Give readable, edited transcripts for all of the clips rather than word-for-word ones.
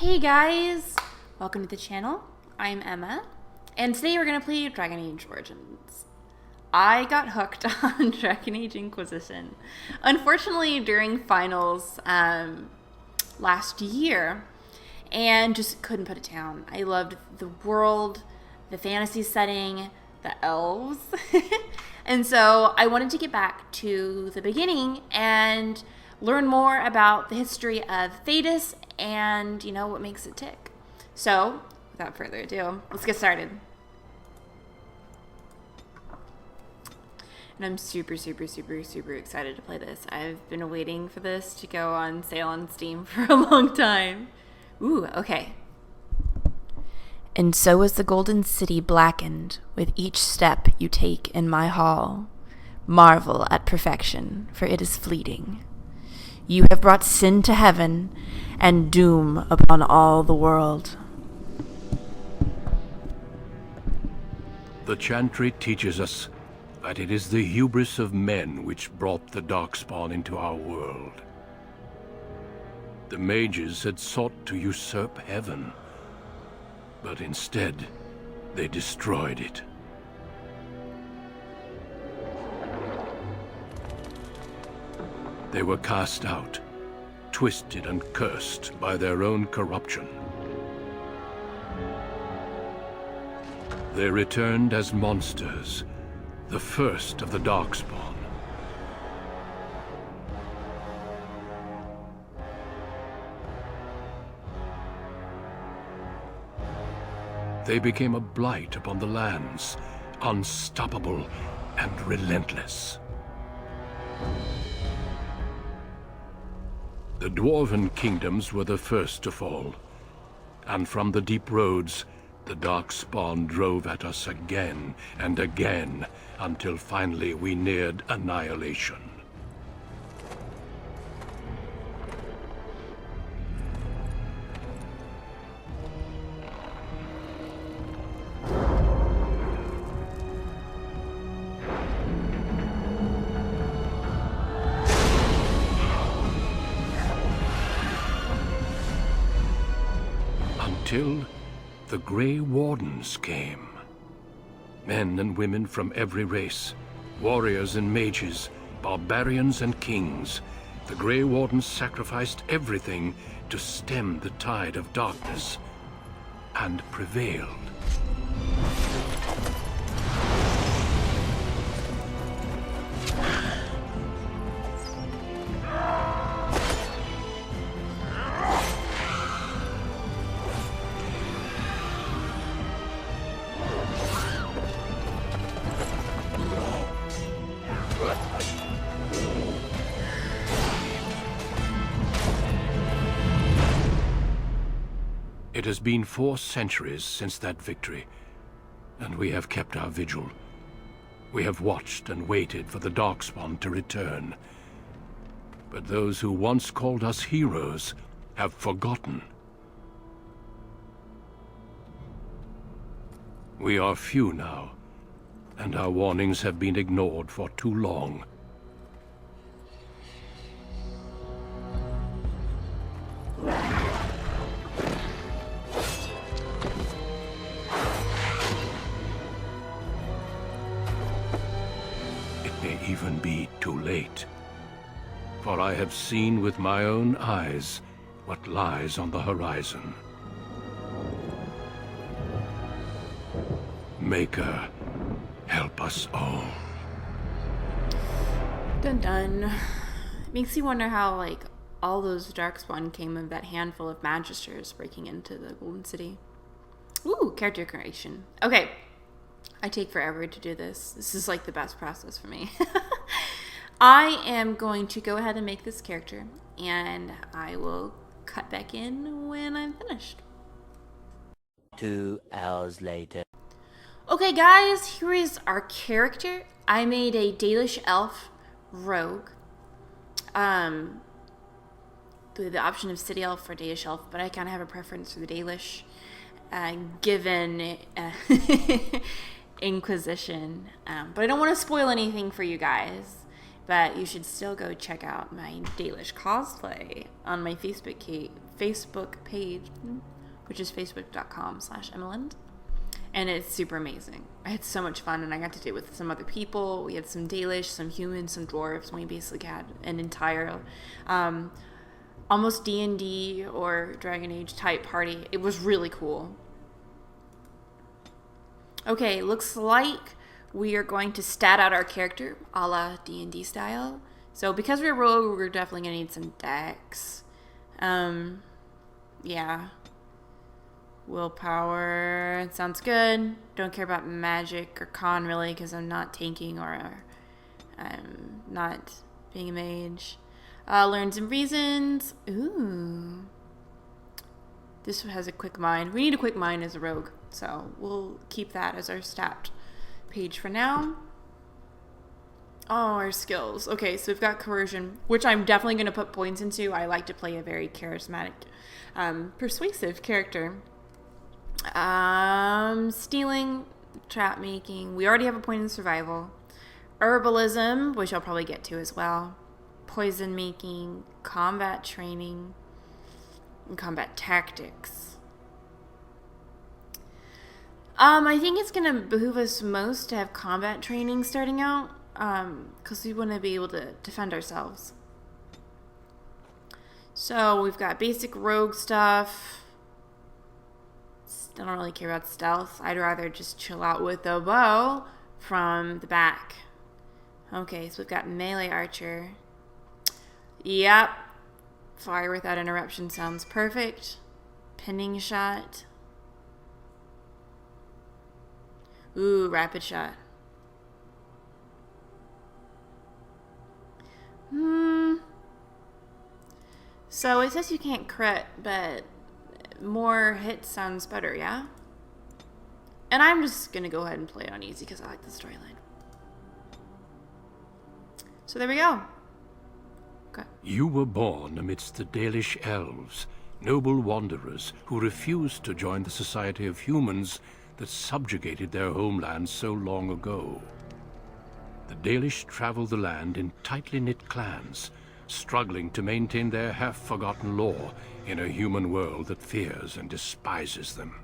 Hey guys, welcome to the channel. I'm Emma, and today we're gonna play Dragon Age Origins. I got hooked on Dragon Age Inquisition. Unfortunately, during finals last year, and just couldn't put it down. I loved the world, the fantasy setting, the elves, and so I wanted to get back to the beginning and learn more about the history of Thedas and, what makes it tick. So, without further ado, let's get started. And I'm super excited to play this. I've been waiting for this to go on sale on Steam for a long time. Ooh, okay. And so is the golden city blackened with each step you take in my hall. Marvel at perfection, for it is fleeting. You have brought sin to heaven and doom upon all the world. The chantry teaches us that it is the hubris of men which brought the Darkspawn into our world. The mages had sought to usurp heaven, but instead they destroyed it. They were cast out, twisted and cursed by their own corruption. They returned as monsters, the first of the Darkspawn. They became a blight upon the lands, unstoppable and relentless. The Dwarven kingdoms were the first to fall, and from the deep roads, the Darkspawn drove at us again and again, until finally we neared annihilation. Until the Grey Wardens came. Men and women from every race, warriors and mages, barbarians and kings. The Grey Wardens sacrificed everything to stem the tide of darkness, and prevailed. It has been 4 centuries since that victory, and we have kept our vigil. We have watched and waited for the Darkspawn to return. But those who once called us heroes have forgotten. We are few now, and our warnings have been ignored for too long. Even be too late. For I have seen with my own eyes what lies on the horizon. Maker, help us all. Dun dun. It makes you wonder how, all those Darkspawn came of that handful of Magisters breaking into the Golden City. Ooh, character creation. Okay. I take forever to do this. This is the best process for me. I am going to go ahead and make this character, and I will cut back in when I'm finished. 2 hours later. Okay guys, here is our character. I made a Dalish elf rogue. The option of city elf or Dalish elf, but I kind of have a preference for the Dalish, given Inquisition, but I don't want to spoil anything for you guys, but you should still go check out my Dalish cosplay on my Facebook Facebook page, which is facebook.com/Emmeland. And it's super amazing. I had so much fun, and I got to do it with some other people. We had some Dalish, some humans, some dwarves, and we basically had an entire almost D&D or Dragon Age type party. It was really cool. Okay, looks like we are going to stat out our character a la D&D style. So because we're rogue, we're definitely going to need some dex. Yeah. Willpower. Sounds good. Don't care about magic or con really because I'm not tanking or I'm not being a mage. Learns and reasons. Ooh. This has a quick mind. We need a quick mind as a rogue. So we'll keep that as our stat page for now. Oh, our skills. Okay, so we've got coercion, which I'm definitely going to put points into. I like to play a very charismatic, persuasive character. Stealing, trap making. We already have a point in survival. Herbalism, which I'll probably get to as well. Poison making, combat training, and combat tactics. I think it's going to behoove us most to have combat training starting out, because we want to be able to defend ourselves. So we've got basic rogue stuff. I don't really care about stealth. I'd rather just chill out with a bow from the back. Okay, so we've got melee archer. Yep. Fire without interruption sounds perfect. Pinning shot. Ooh, rapid shot. So it says you can't crit, but more hits sounds better, yeah? And I'm just going to go ahead and play it on easy because I like the storyline. So there we go. Okay. You were born amidst the Dalish elves, noble wanderers who refused to join the society of humans that subjugated their homeland so long ago. The Dalish travel the land in tightly knit clans, struggling to maintain their half-forgotten law in a human world that fears and despises them.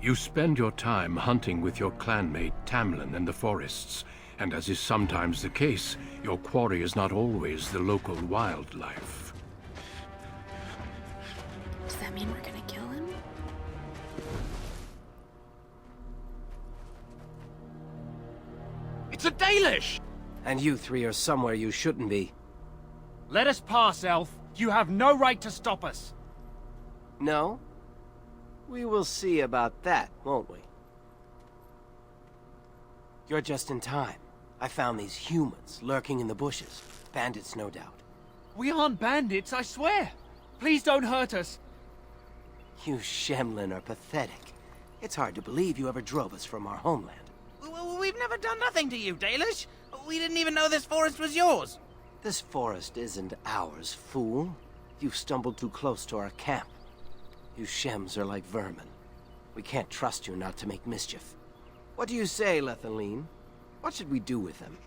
You spend your time hunting with your clanmate Tamlin in the forests, and as is sometimes the case, your quarry is not always the local wildlife. Does that mean we're gonna kill him? It's a Dalish! And you three are somewhere you shouldn't be. Let us pass, Elf. You have no right to stop us. No? We will see about that, won't we? You're just in time. I found these humans lurking in the bushes. Bandits, no doubt. We aren't bandits, I swear. Please don't hurt us. You Shemlin are pathetic. It's hard to believe you ever drove us from our homeland. We've never done nothing to you, Dalish. We didn't even know this forest was yours. This forest isn't ours, fool. You've stumbled too close to our camp. You Shems are like vermin. We can't trust you not to make mischief. What do you say, Lethaline? What should we do with them?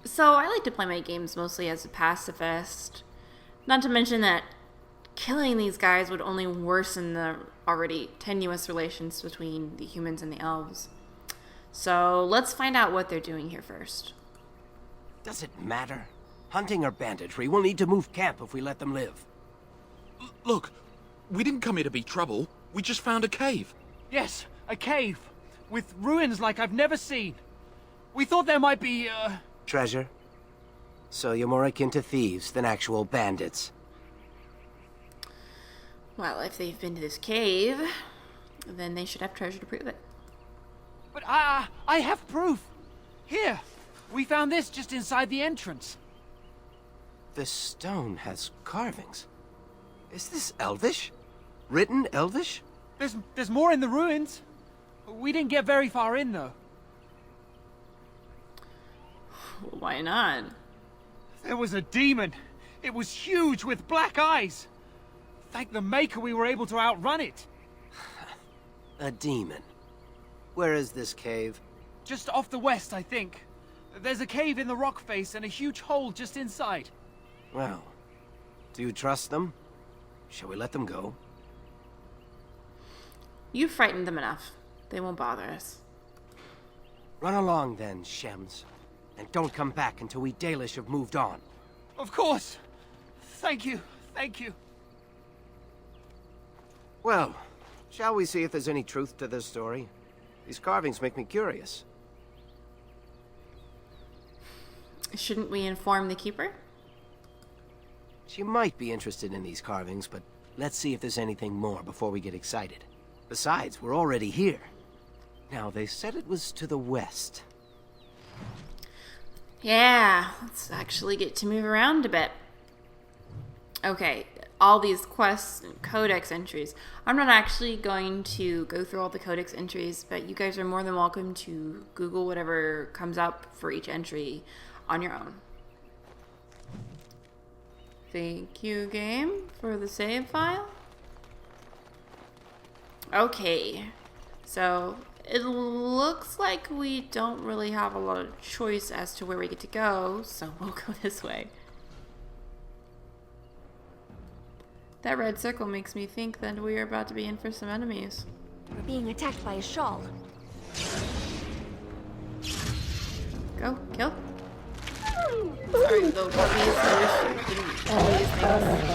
So I like to play my games mostly as a pacifist. Not to mention that killing these guys would only worsen the already tenuous relations between the humans and the elves. So let's find out what they're doing here first. Does it matter? Hunting or banditry, we'll need to move camp if we let them live. Look, we didn't come here to be trouble. We just found a cave. Yes, a cave. With ruins like I've never seen. We thought there might be, Treasure? So you're more akin to thieves than actual bandits. Well, if they've been to this cave, then they should have treasure to prove it. But I have proof. Here, we found this just inside the entrance. This stone has carvings. Is this Elvish? Written Elvish? There's more in the ruins. We didn't get very far in, though. Well, why not? There was a demon. It was huge with black eyes. Thank the Maker we were able to outrun it. A demon. Where is this cave? Just off the west, I think. There's a cave in the rock face and a huge hole just inside. Well, Do you trust them? Shall we let them go? You frightened them enough. They won't bother us. Run along then, Shems. And don't come back until we Dalish have moved on. Of course. Thank you. Thank you. Well, shall we see if there's any truth to this story? These carvings make me curious. Shouldn't we inform the keeper? She might be interested in these carvings, but let's see if there's anything more before we get excited. Besides, we're already here. Now, they said it was to the west. Yeah, let's actually get to move around a bit. Okay, all these quests and codex entries. I'm not actually going to go through all the codex entries, but you guys are more than welcome to Google whatever comes up for each entry on your own. Thank you, game, for the save file. Okay, so it looks like we don't really have a lot of choice as to where we get to go, so we'll go this way. That red circle makes me think that we are about to be in for some enemies. We're being attacked by a shawl. Go, kill. Sorry, the puppies didn't all these things.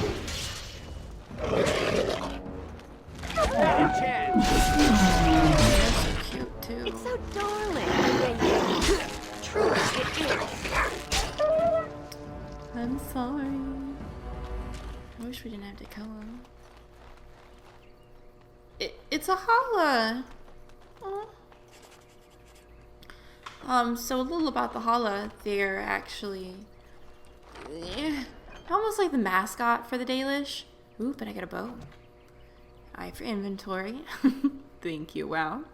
They're so cute too. It's so darling. Truly, it is. I'm sorry. I wish we didn't have to kill him. It's a holla. So a little about the holla. They're actually almost like the mascot for the Dalish. Ooh, but I got a bow. Eye for inventory. Thank you. Wow.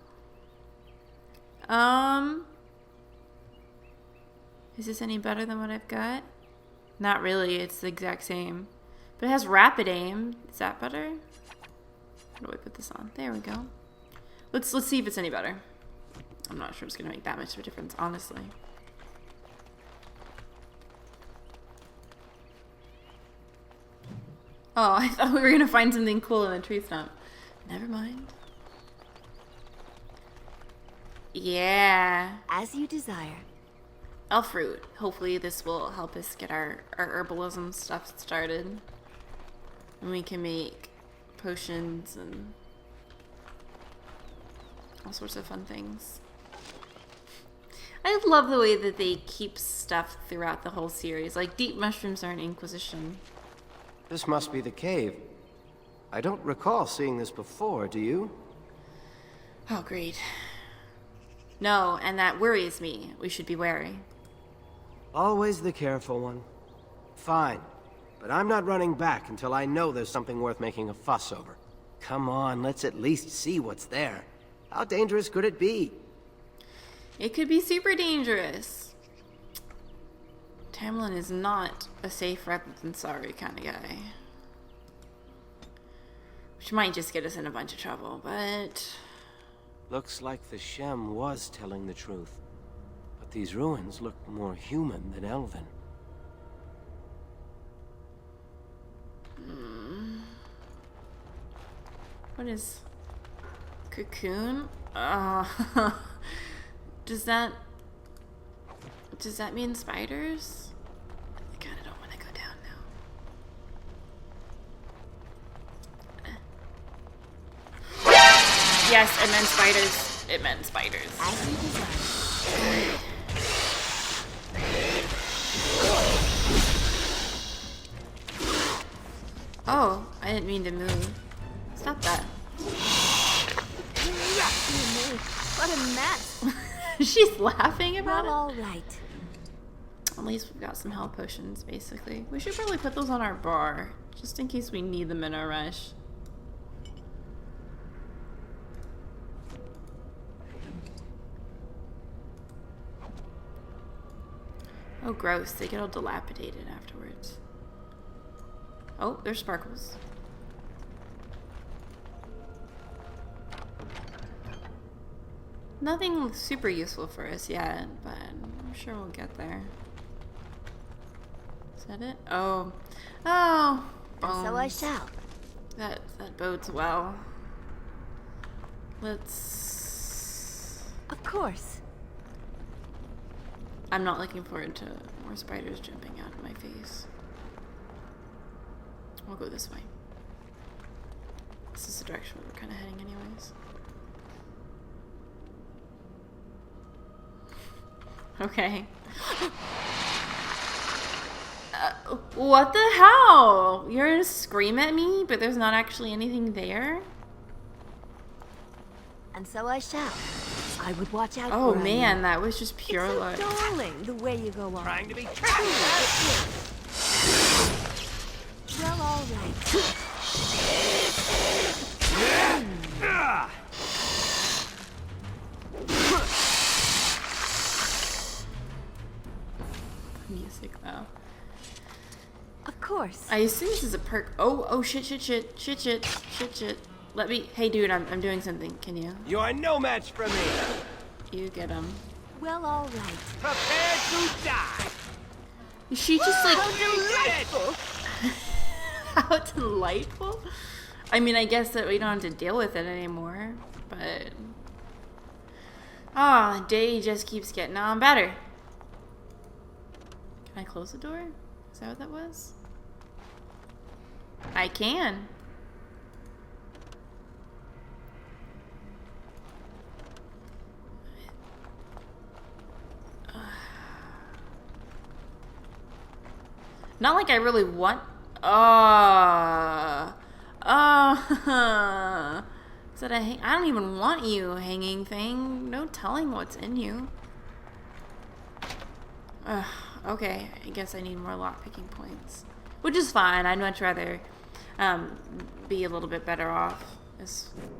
Is this any better than what I've got? Not really. It's the exact same. But it has rapid aim. Is that better? How do I put this on? There we go. Let's see if it's any better. I'm not sure it's gonna make that much of a difference, honestly. Oh, I thought we were gonna find something cool in the tree stump. Never mind. Yeah. As you desire. Elf fruit. Hopefully this will help us get our herbalism stuff started. And we can make potions and all sorts of fun things. I love the way that they keep stuff throughout the whole series. Like, deep mushrooms are an Inquisition. This must be the cave. I don't recall seeing this before, do you? Oh, great. No, and that worries me. We should be wary. Always the careful one. Fine. But I'm not running back until I know there's something worth making a fuss over. Come on, let's at least see what's there. How dangerous could it be? It could be super dangerous. Tamlin is not a safe rather than sorry kind of guy. Which might just get us in a bunch of trouble, but... Looks like the Shem was telling the truth. But these ruins look more human than elven. What is... Cocoon? Does that mean spiders? I kinda don't want to go down now. Yes, it meant spiders. It meant spiders. As you desire. Oh, I didn't mean to move. Stop that. What a mess. She's laughing about Well, it. all right. At least we've got some health potions, basically. We should probably put those on our bar, just in case we need them in a rush. Oh, gross. They get all dilapidated afterwards. Oh, there's sparkles. Nothing super useful for us yet, but I'm sure we'll get there. Is that it? Oh. Oh. And so I Bones. shall. That bodes well. Let's... Of course. I'm not looking forward to more spiders jumping out of my face. I'll go this way. This is the direction we were kind of heading anyways. Okay. What the hell? You're gonna scream at me, but there's not actually anything there? And so I shall. I would watch out Oh for man, that was just It's pure so luck. darling, the way you go on. Trying to be Truly, tricky. it is. Well, all right. Music though. Of course. I assume this is a perk. Oh shit. Let me, hey dude, I'm doing something. Can you? You are no match for me. You get him. Well, all right. Prepare to die. Is she just like, Delightful. how delightful? I mean, I guess that we don't have to deal with it anymore, but... Ah, day just keeps getting on better. Can I close the door? Is that what that was? I can. Not like I really want... Is that I don't even want you, hanging thing. No telling what's in you. Okay, I guess I need more lockpicking points. Which is fine. I'd much rather be a little bit better off.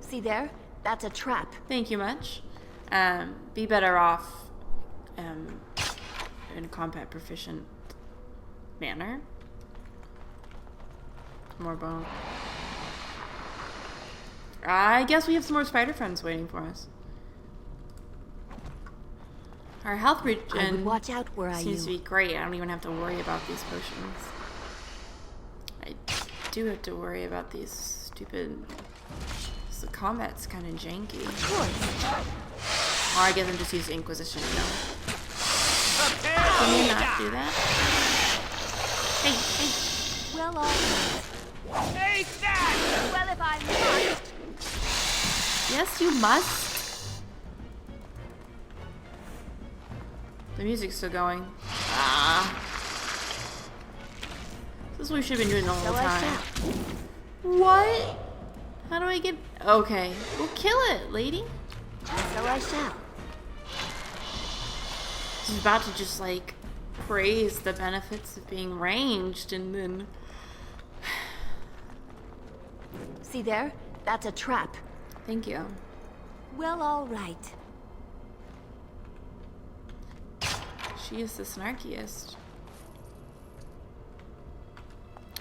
See there? That's a trap. Thank you much. Be better off in a combat proficient manner. More bone. I guess we have some more spider friends waiting for us. Our health I would regen watch out where I seems to you. be great. I don't even have to worry about these potions. I do have to worry about these stupid... The combat's kind of janky. Of course. Or I guess I'm just using Inquisition, you know? Prepare Can you to not die. do that? Hey. Well, all right. Take that. Well, if I must. Yes, you must. The music's still going. Ah. This is what we should have been doing the whole So I time. shall. What? How do I get... Okay. Well, kill it, lady. So I shall. She's about to just, like, praise the benefits of being ranged, and then... See there? That's a trap. Thank you. Well, all right. She is the snarkiest.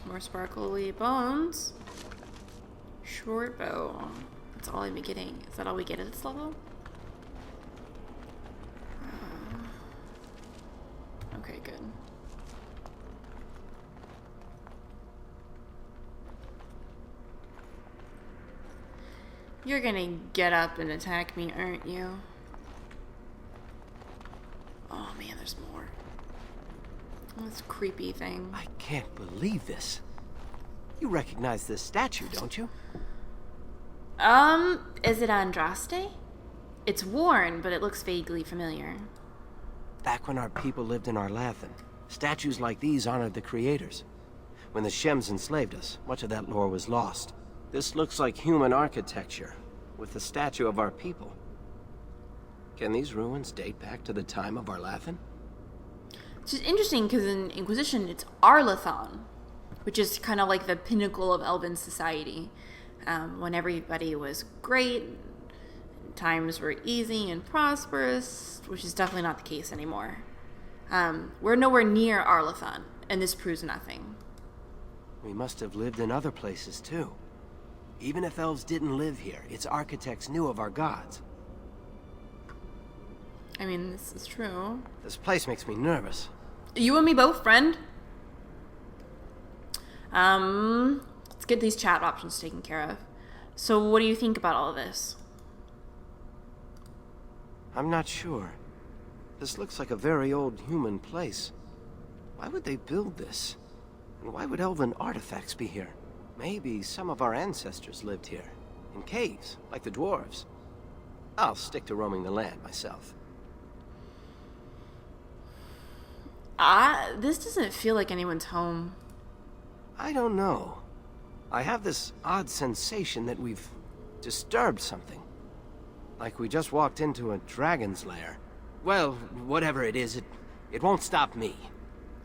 More sparkly bones. Short bow. That's all I'm getting. Is that all we get at this level? Okay, good. You're gonna get up and attack me, aren't you? Oh man, there's more. This creepy thing. I can't believe this. You recognize this statue, don't you? Is it Andraste? It's worn, but it looks vaguely familiar. Back when our people lived in Arlathan, statues like these honored the creators. When the Shems enslaved us, much of that lore was lost. This looks like human architecture, with the statue of our people. Can these ruins date back to the time of Arlathan? It's just interesting because in Inquisition, it's Arlathon, which is kind of like the pinnacle of Elven society. When everybody was great, times were easy and prosperous, which is definitely not the case anymore. We're nowhere near Arlathon, and this proves nothing. We must have lived in other places too. Even if elves didn't live here, its architects knew of our gods. I mean, this is true. This place makes me nervous. You and me both, friend. Let's get these chat options taken care of. So what do you think about all of this? I'm not sure. This looks like a very old human place. Why would they build this? And why would elven artifacts be here? Maybe some of our ancestors lived here. In caves, like the dwarves. I'll stick to roaming the land myself. This doesn't feel like anyone's home. I don't know. I have this odd sensation that we've disturbed something. Like we just walked into a dragon's lair. Well, whatever it is, it won't stop me.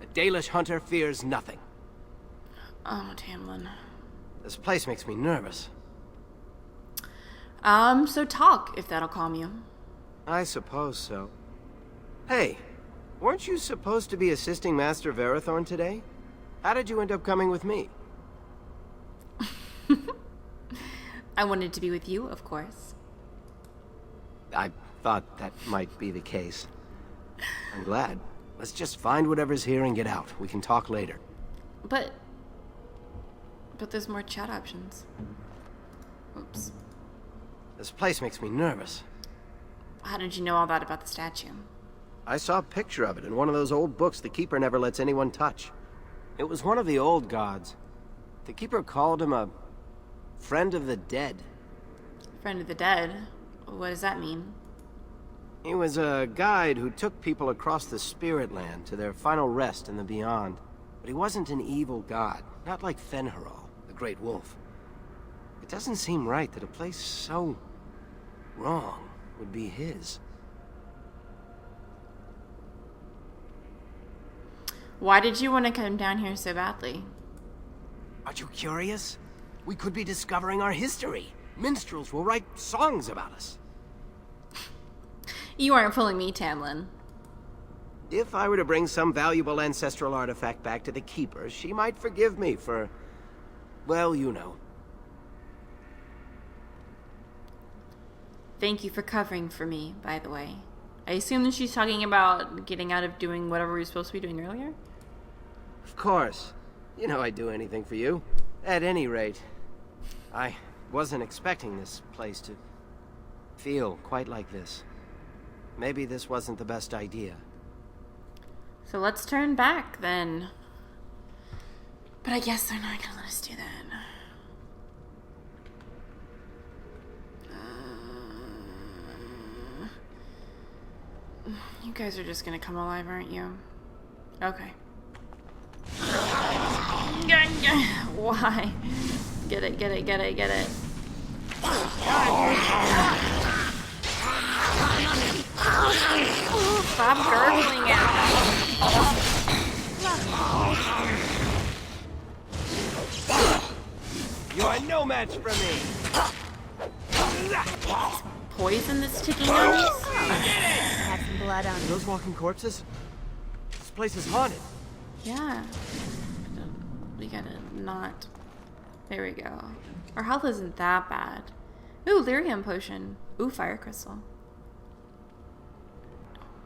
A Dalish hunter fears nothing. Oh, Tamlin. This place makes me nervous. So talk, if that'll calm you. I suppose so. Hey, weren't you supposed to be assisting Master Verathorn today? How did you end up coming with me? I wanted to be with you, of course. I thought that might be the case. I'm glad. Let's just find whatever's here and get out. We can talk later. But there's more chat options. Oops. This place makes me nervous. How did you know all that about the statue? I saw a picture of it in one of those old books the Keeper never lets anyone touch. It was one of the old gods. The Keeper called him a friend of the dead. Friend of the dead? What does that mean? He was a guide who took people across the Spirit Land to their final rest in the beyond. But he wasn't an evil god, not like Fen'Harol, the Great Wolf. It doesn't seem right that a place so wrong would be his. Why did you want to come down here so badly? Aren't you curious? We could be discovering our history. Minstrels will write songs about us. You aren't fooling me, Tamlin. If I were to bring some valuable ancestral artifact back to the Keeper, she might forgive me for, well, you know. Thank you for covering for me, by the way. I assume that she's talking about getting out of doing whatever we were supposed to be doing earlier? Of course. You know I'd do anything for you. At any rate, I wasn't expecting this place to feel quite like this. Maybe this wasn't the best idea. So let's turn back, then. But I guess they're not gonna let us do that. You guys are just gonna come alive, aren't you? Okay. Why? Get it, get it, get it, get it. Stop gurgling at me. You are no match for me. Poison that's ticking on us? Had some blood on Those walking corpses? This place is haunted. Yeah. We gotta not. There we go. Our health isn't that bad. Ooh, lyrium potion. Ooh, fire crystal.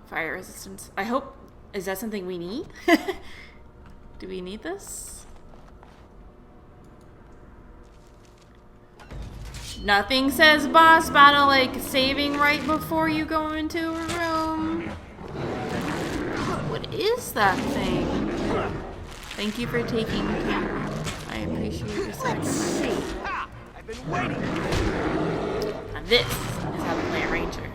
Fire resistance. I hope. Is that something we need? Do we need this? Nothing says boss battle like saving right before you go into a room. What is that thing? Thank you for taking the camera. I appreciate your sacrifice. I've been waiting. Now this is how to play a ranger.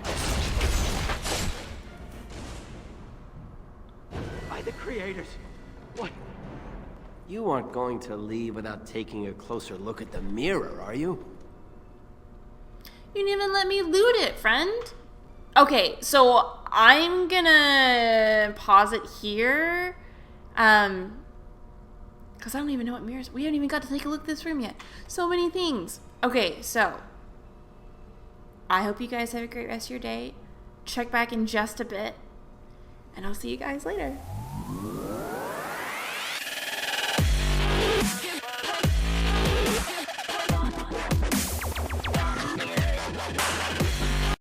By the creators. What? You aren't going to leave without taking a closer look at the mirror, are you? You didn't even let me loot it, friend. Okay, so I'm gonna pause it here. Because I don't even know what mirrors. We haven't even got to take a look at this room yet. So many things. Okay, so I hope you guys have a great rest of your day. Check back in just a bit. And I'll see you guys later.